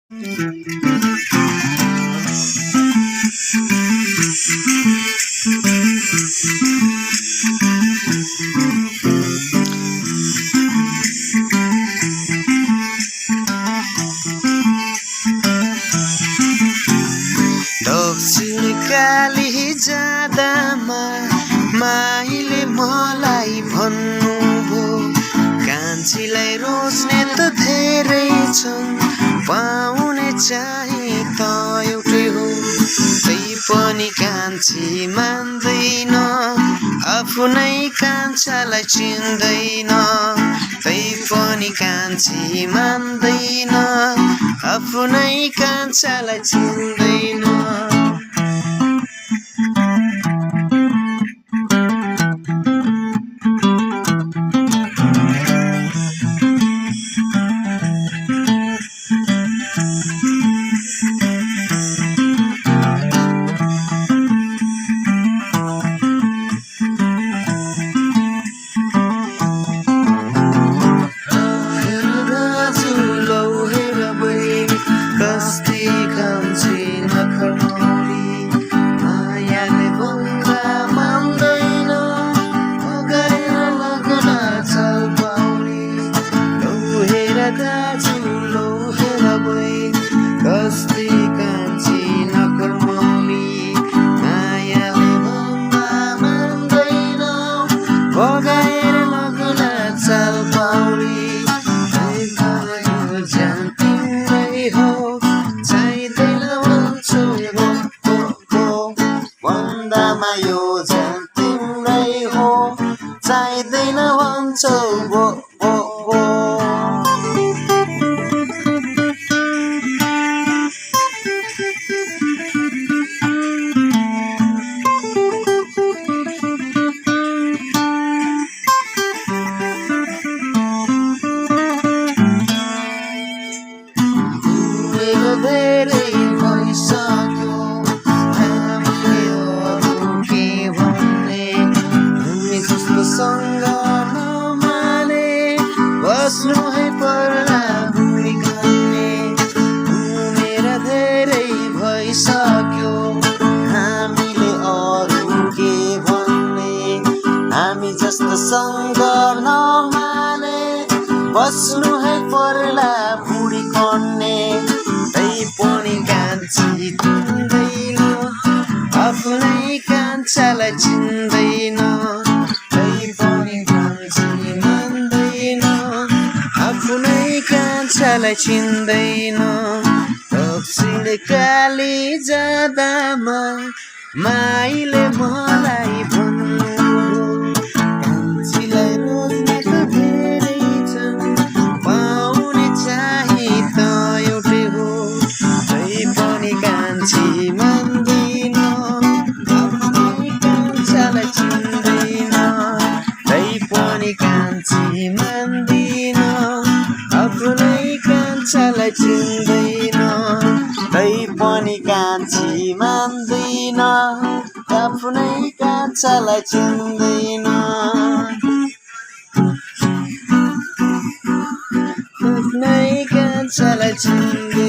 दक्षिण काली जाँदामा माईले मलाई भन्नुभयो, कान्छीलाई रोज्ने त धेरै छन्, पाउने चाहिँ त एउटै हो। तै पनि कान्छी मान्दैन, आफ्नै कान्छालाई चिन्दैन। तै पनि कान्छी मान्दैन, आफ्नै कान्छालाई चिन्दैन। कस्तै कान्छी नखर मौली, मायाले भन्दा मान्दैन, बगाएर लगला चाल पाउली। जान तिम्रै हो, चाहिँदैन भन्छु भन्दामा यो जान तिम्रै हो, चाहिँदैन भन्छौ धेरै भइसक्यो हामीले अरू के भन्ने, हामी जस्तो सँग नमाने, बस्नु है पर्ला बुढी खाने। मेरा धेरै भइसक्यो हामीले अरू के भन्ने, हामी जस्तो सँग नमाने, बस्नु है पर्ला बुढी कन्ने। तै पनि कान्छी चिन्दैन, आफ्नै कान्छालाई चिन्दैन। तै पनि कान्छी मान्दैन, आफ्नै कान्छालाई चिन्दैन। दक्षिण काली जाँदामा माईले मलाई भन्नुभयो, कान्छीलाई रोज्ने त धेरै छन्, पाउने चाहिँ त एउटै हो। तै पनि कान्छी मान्दैन, आफ्नै कान्छालाई चिन्दैन। तै पनि कान्छी मान्दैन, आफ्नै कान्छालाई चिन्दैन। तै पनि कान्छी मान्दैन, आफ्नै कान्छालाई चिन्दैन। आफ्नै कान्छालाई चिन्दैन।